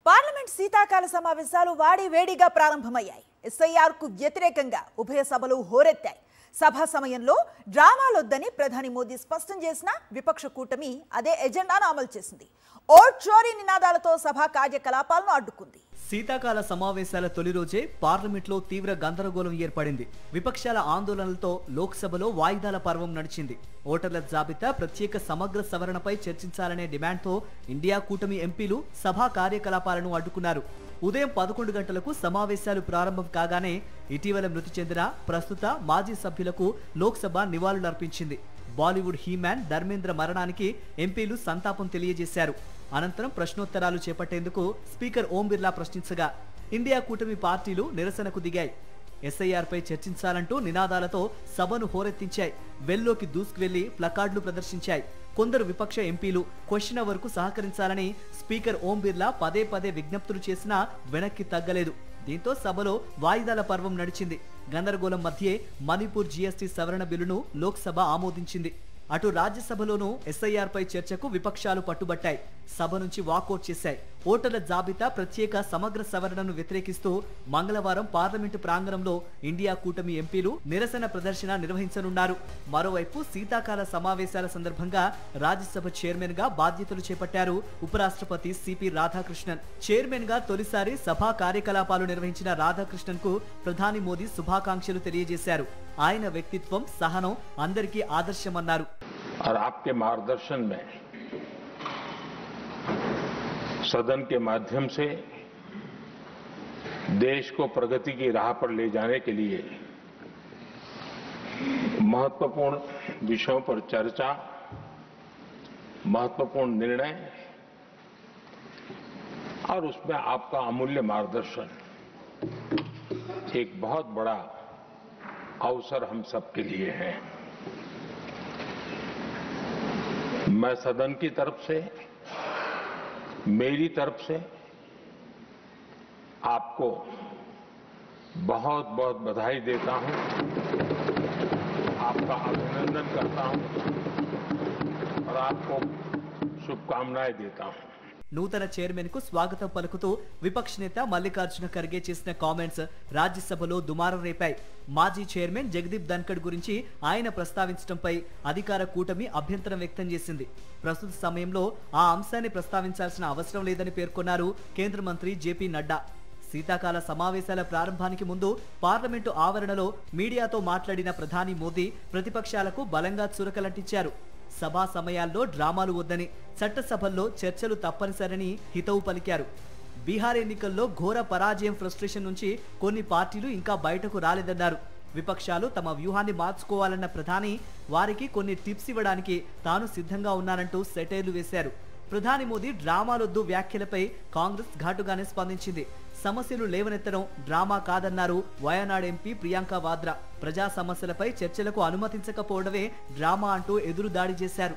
Parliament శీతాకాల సమావేశాలు వేడిగా ప్రారంభమయ్యాయి. ఎస్ఐఆర్ కు వ్యతిరేకంగా ఉభయ సభలు హోరెత్తాయి. సభ సమయంలో డ్రామాలొద్దని ప్రధాని మోదీ స్పష్టం చేసిన విపక్ష కూటమి అదే ఎజెండాను అమలు చేసింది. ఓట్ చోరీ నినాదాలతో సభ కార్యకలాపాలను అడ్డుకుంది. శీతాకాల సమావేశాల తొలి రోజే పార్లమెంట్లో తీవ్ర గందరగోళం ఏర్పడింది. విపక్షాల ఆందోళనలతో లోక్సభలో వాయిదాల పర్వం నడిచింది. ఓటర్ల జాబితా ప్రత్యేక సమగ్ర సవరణపై చర్చించాలనే డిమాండ్తో ఇండియా కూటమి ఎంపీలు సభా కార్యకలాపాలను అడ్డుకున్నారు. ఉదయం 11 గంటలకు సమావేశాలు ప్రారంభం కాగానే ఇటీవల మృతి చెందిన ప్రస్తుత మాజీ సభ్యులకు లోక్సభ నివాళులర్పించింది. బాలీవుడ్ హీమ్యాన్ ధర్మేంద్ర మరణానికి ఎంపీలు సంతాపం తెలియజేశారు. అనంతరం ప్రశ్నోత్తరాలు చేపట్టేందుకు స్పీకర్ ఓం బిర్లా ప్రశ్నించగా ఇండియా కూటమి పార్టీలు నిరసనకు దిగాయి. ఎస్ఐఆర్ పై చర్చించాలంటూ నినాదాలతో సభను హోరెత్తించాయి. వెల్లోకి దూసుకువెళ్లి ప్లకార్డులు ప్రదర్శించాయి. కొందరు విపక్ష ఎంపీలు క్వశ్చన్ అవర్ కు సహకరించాలని స్పీకర్ ఓం బిర్లా పదే విజ్ఞప్తులు చేసినా వెనక్కి తగ్గలేదు. దీంతో సభలో వాయిదాల పర్వం నడిచింది. గందరగోళం మధ్యే మణిపూర్ జీఎస్టీ సవరణ బిల్లును లోక్సభ ఆమోదించింది. అటు రాజ్యసభలోనూ ఎస్ఐఆర్ పై చర్చకు విపక్షాలు పట్టుబట్టాయి. సభ నుంచి వాకౌట్ చేశాయి. ఓటర్ల జాబితా ప్రత్యేక సమగ్ర సవరణను వ్యతిరేకిస్తూ మంగళవారం పార్లమెంటు ప్రాంగణంలో ఇండియా కూటమి ఎంపీలు నిరసన ప్రదర్శన నిర్వహించనున్నారు. మరోవైపు శీతాకాల సమావేశాల సందర్భంగా రాజ్యసభ చైర్మన్ గా బాధ్యతలు చేపట్టారు ఉపరాష్ట్రపతి సిపి రాధాకృష్ణన్. చైర్మన్ గా తొలిసారి సభా కార్యకలాపాలు నిర్వహించిన రాధాకృష్ణన్ కు ప్రధాని మోదీ శుభాకాంక్షలు తెలియజేశారు. ఆయన వ్యక్తిత్వం, సహనం అందరికీ ఆదర్శమన్నారు. सदन के माध्यम से देश को प्रगति की राह पर ले जाने के लिए महत्वपूर्ण विषयों पर चर्चा, महत्वपूर्ण निर्णय और उसमें आपका अमूल्य मार्गदर्शन एक बहुत बड़ा अवसर हम सबके लिए है। मैं सदन की तरफ से, मेरी तरफ से आपको बहुत बधाई देता हूं, आपका अभिनंदन करता हूं और आपको शुभकामनाएं देता हूं. నూతన చైర్మన్ కు స్వాగతం పలుకుతూ విపక్ష నేత మల్లికార్జున ఖర్గే చేసిన కామెంట్స్ రాజ్యసభలో దుమారం రేపాయి. మాజీ చైర్మన్ జగదీప్ ధన్కడ్ గురించి ఆయన ప్రస్తావించడంపై అధికార కూటమి అభ్యంతరం వ్యక్తం చేసింది. ప్రస్తుత సమయంలో ఆ అంశాన్ని ప్రస్తావించాల్సిన అవసరం లేదని పేర్కొన్నారు కేంద్ర మంత్రి జేపీ నడ్డా. శీతాకాల సమావేశాల ప్రారంభానికి ముందు పార్లమెంటు ఆవరణలో మీడియాతో మాట్లాడిన ప్రధాని మోదీ ప్రతిపక్షాలకు బలంగా చురకలంటించారు. సభా సమయాల్లో డ్రామాలు వద్దని, చట్టసభల్లో చర్చలు తప్పనిసరని హితవు పలికారు. బీహార్ ఎన్నికల్లో ఘోర పరాజయం ఫ్రస్ట్రేషన్ నుంచి కొన్ని పార్టీలు ఇంకా బయటకు రాలేదన్నారు. విపక్షాలు తమ వ్యూహాన్ని మార్చుకోవాలన్న ప్రధాని వారికి కొన్ని టిప్స్ ఇవ్వడానికి తాను సిద్ధంగా ఉన్నానంటూ సెటైర్లు వేశారు. ప్రధాని మోదీ డ్రామాలొద్దు వ్యాఖ్యలపై కాంగ్రెస్ ఘాటుగానే స్పందించింది. సమస్యలు లేవనెత్తడం డ్రామా కాదన్నారు వయనాడ్ ఎంపీ ప్రియాంక వాద్రా. ప్రజా సమస్యలపై చర్చలకు అనుమతించకపోవడమే డ్రామా అంటూ ఎదురుదాడి చేశారు.